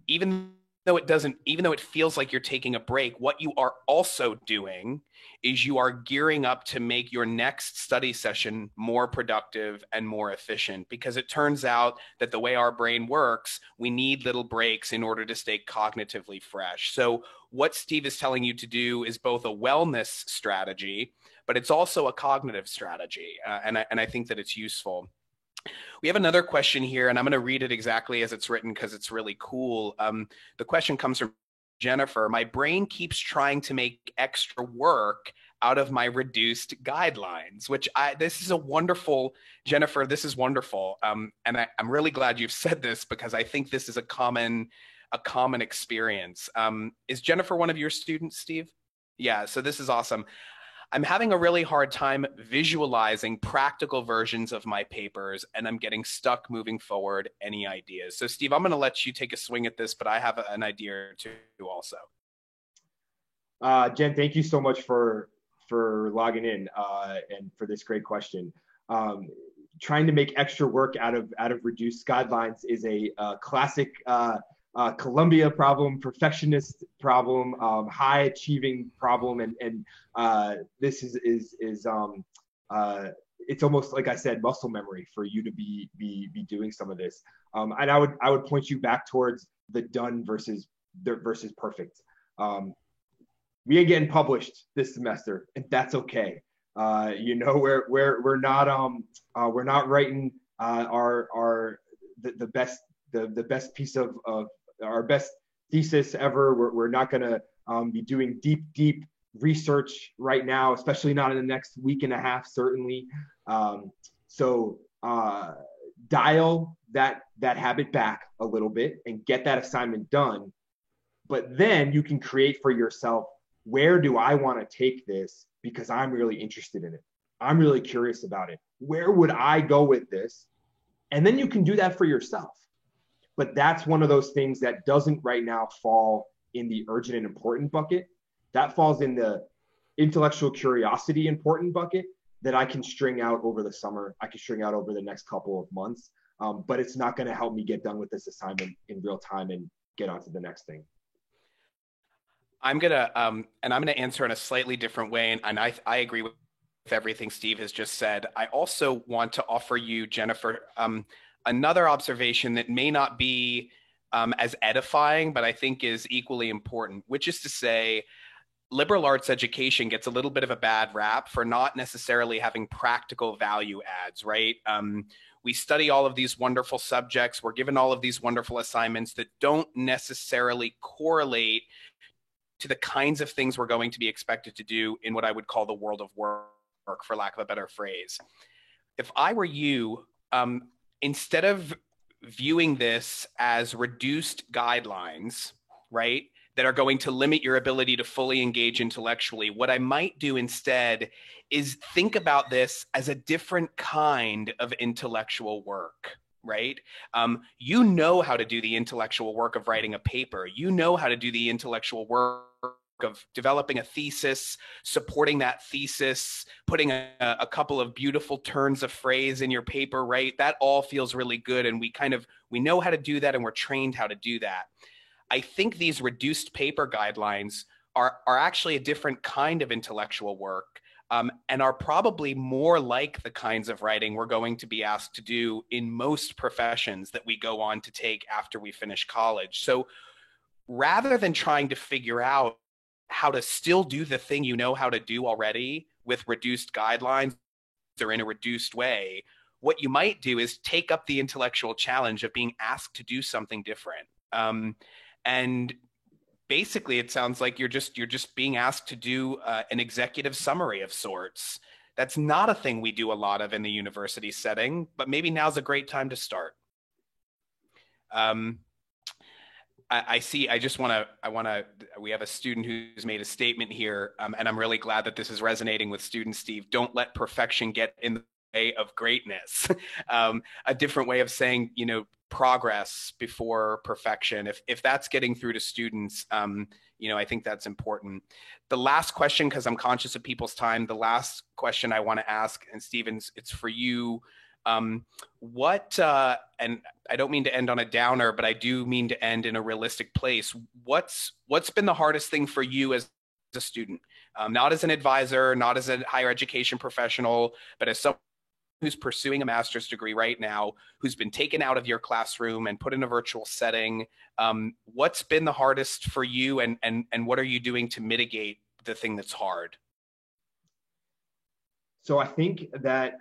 even though it feels like you're taking a break, what you are also doing is you are gearing up to make your next study session more productive and more efficient, because it turns out that the way our brain works, we need little breaks in order to stay cognitively fresh. So what Steve is telling you to do is both a wellness strategy, but it's also a cognitive strategy. And I think that it's useful. We have another question here, and I'm going to read it exactly as it's written because it's really cool. The question comes from Jennifer. My brain keeps trying to make extra work out of my reduced guidelines, this is a wonderful, Jennifer, this is wonderful. And I'm really glad you've said this, because I think this is a common experience. Is Jennifer one of your students, Steve? Yeah, so this is awesome. I'm having a really hard time visualizing practical versions of my papers, and I'm getting stuck moving forward. Any ideas? So Steve, I'm going to let you take a swing at this, but I have an idea or two also. Jen, thank you so much for logging in and for this great question. Trying to make extra work out of reduced guidelines is a classic Columbia problem, perfectionist problem, high achieving problem, and this is it's almost like I said, muscle memory for you to be doing some of this. And I would point you back towards the done versus perfect. We ain't getting published this semester, and that's okay. We're not writing our the best the best piece of our best thesis ever. We're not gonna be doing deep research right now, especially not in the next week and a half, certainly. So dial that habit back a little bit and get that assignment done. But then you can create for yourself, where do I want to take this? Because I'm really interested in it. I'm really curious about it. Where would I go with this? And then you can do that for yourself. But that's one of those things that doesn't right now fall in the urgent and important bucket. That falls in the intellectual curiosity important bucket that I can string out over the summer. I can string out over the next couple of months. But it's not going to help me get done with this assignment in real time and get on to the next thing. I'm gonna answer in a slightly different way, and I agree with everything Steve has just said. I also want to offer you, Jennifer, another observation that may not be as edifying, but I think is equally important, which is to say, liberal arts education gets a little bit of a bad rap for not necessarily having practical value adds, right? We study all of these wonderful subjects. We're given all of these wonderful assignments that don't necessarily correlate to the kinds of things we're going to be expected to do in what I would call the world of work, for lack of a better phrase. If I were you, instead of viewing this as reduced guidelines, right, that are going to limit your ability to fully engage intellectually, what I might do instead is think about this as a different kind of intellectual work, right? You know how to do the intellectual work of writing a paper. You know how to do the intellectual work of developing a thesis, supporting that thesis, putting a couple of beautiful turns of phrase in your paper, right? That all feels really good. And we know how to do that, and we're trained how to do that. I think these reduced paper guidelines are actually a different kind of intellectual work, and are probably more like the kinds of writing we're going to be asked to do in most professions that we go on to take after we finish college. So rather than trying to figure out how to still do the thing you know how to do already with reduced guidelines or in a reduced way, what you might do is take up the intellectual challenge of being asked to do something different. And basically, it sounds like you're just being asked to do an executive summary of sorts. That's not a thing we do a lot of in the university setting, but maybe now's a great time to start. I see. We have a student who's made a statement here, and I'm really glad that this is resonating with students, Steve. Don't let perfection get in the way of greatness. A different way of saying, progress before perfection. If that's getting through to students, I think that's important. The last question, because I'm conscious of people's time, the last question I want to ask, and Stevens, it's for you. And I don't mean to end on a downer, but I do mean to end in a realistic place. What's been the hardest thing for you as a student? Not as an advisor, not as a higher education professional, but as someone who's pursuing a master's degree right now, who's been taken out of your classroom and put in a virtual setting. What's been the hardest for you, and what are you doing to mitigate the thing that's hard? So I think that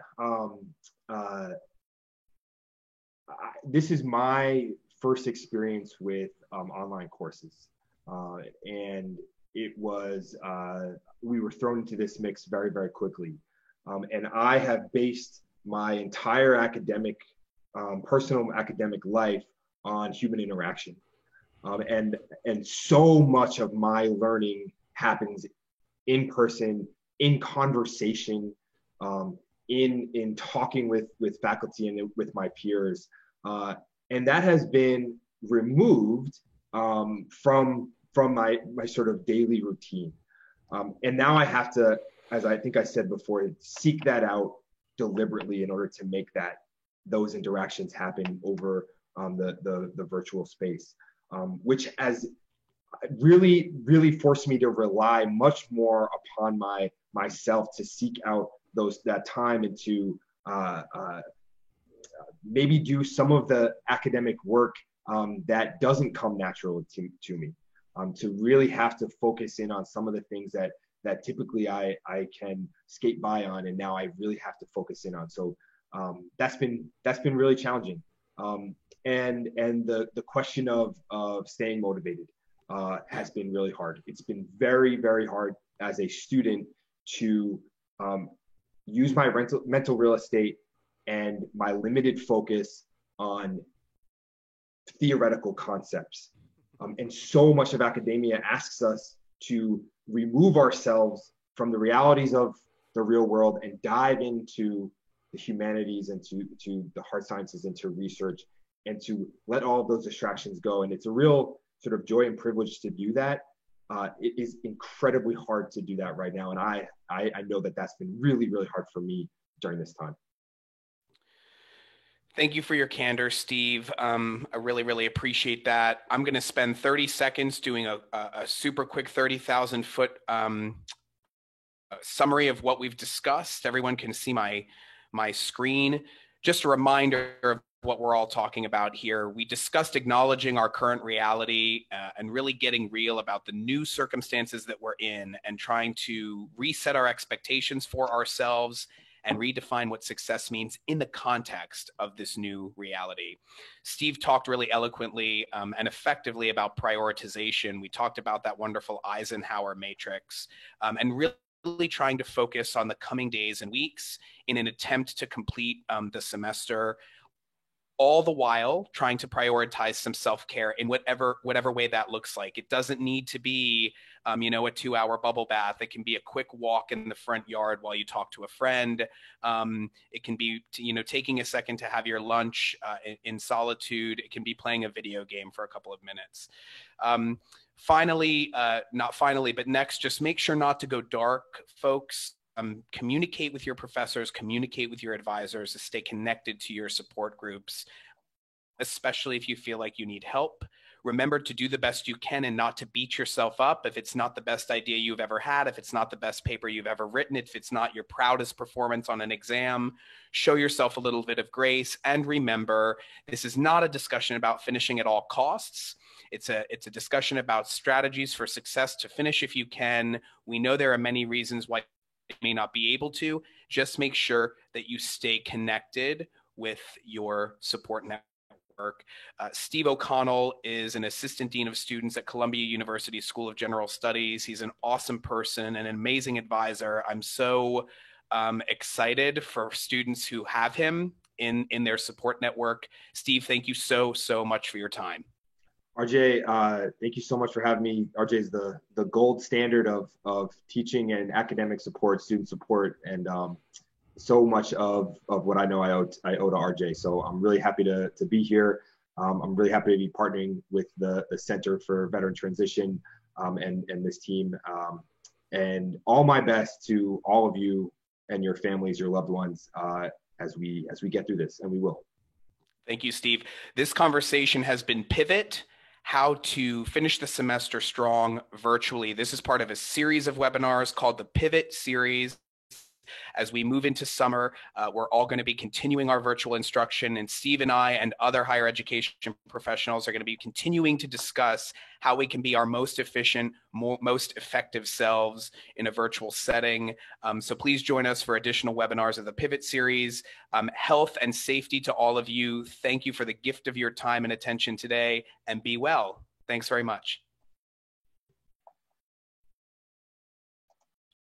this is my first experience with online courses. And it was, we were thrown into this mix very, very quickly. And I have based my entire personal academic life on human interaction. And so much of my learning happens in person, in conversation, in talking with faculty and with my peers. And that has been removed from my sort of daily routine. And now I have to, as I think I said before, seek that out deliberately in order to make those interactions happen over the virtual space, which has really, really forced me to rely much more upon myself to seek out that time into maybe do some of the academic work that doesn't come natural to me. To really have to focus in on some of the things that typically I can skate by on, and now I really have to focus in on. So that's been really challenging. And the question of staying motivated has been really hard. It's been very, very hard as a student to use my mental real estate and my limited focus on theoretical concepts. And so much of academia asks us to remove ourselves from the realities of the real world and dive into the humanities and to the hard sciences and to research, and to let all of those distractions go. And it's a real sort of joy and privilege to do that. It is incredibly hard to do that right now. And I know that that's been really, really hard for me during this time. Thank you for your candor, Steve. I really, really appreciate that. I'm going to spend 30 seconds doing a super quick 30,000 foot summary of what we've discussed. Everyone can see my screen. Just a reminder of what we're all talking about here. We discussed acknowledging our current reality and really getting real about the new circumstances that we're in, and trying to reset our expectations for ourselves and redefine what success means in the context of this new reality. Steve talked really eloquently and effectively about prioritization. We talked about that wonderful Eisenhower matrix, and really trying to focus on the coming days and weeks in an attempt to complete the semester, all the while trying to prioritize some self-care in whatever way that looks like. It doesn't need to be, a 2-hour bubble bath. It can be a quick walk in the front yard while you talk to a friend. It can be, taking a second to have your lunch in solitude. It can be playing a video game for a couple of minutes. But next, just make sure not to go dark, folks. Communicate with your professors, communicate with your advisors, to stay connected to your support groups, especially if you feel like you need help. Remember to do the best you can and not to beat yourself up if it's not the best idea you've ever had, if it's not the best paper you've ever written, if it's not your proudest performance on an exam. Show yourself a little bit of grace. And remember, this is not a discussion about finishing at all costs. It's a discussion about strategies for success to finish if you can. We know there are many reasons why you may not be able to. Just make sure that you stay connected with your support network. Steve O'Connell is an assistant dean of students at Columbia University School of General Studies. He's an awesome person, an amazing advisor. I'm so excited for students who have him in their support network. Steve, thank you so much for your time. RJ, thank you so much for having me. RJ is the gold standard of teaching and academic support, student support, and so much of what I know I owe to RJ. So I'm really happy to be here. I'm really happy to be partnering with the Center for Veteran Transition and this team. And all my best to all of you and your families, your loved ones, as we get through this, and we will. Thank you, Steve. This conversation has been Pivot: How to Finish the Semester Strong Virtually. This is part of a series of webinars called the Pivot Series. As we move into summer, we're all going to be continuing our virtual instruction, and Steve and I and other higher education professionals are going to be continuing to discuss how we can be our most efficient, most effective selves in a virtual setting. So please join us for additional webinars of the Pivot Series. Health and safety to all of you. Thank you for the gift of your time and attention today, and be well. Thanks very much.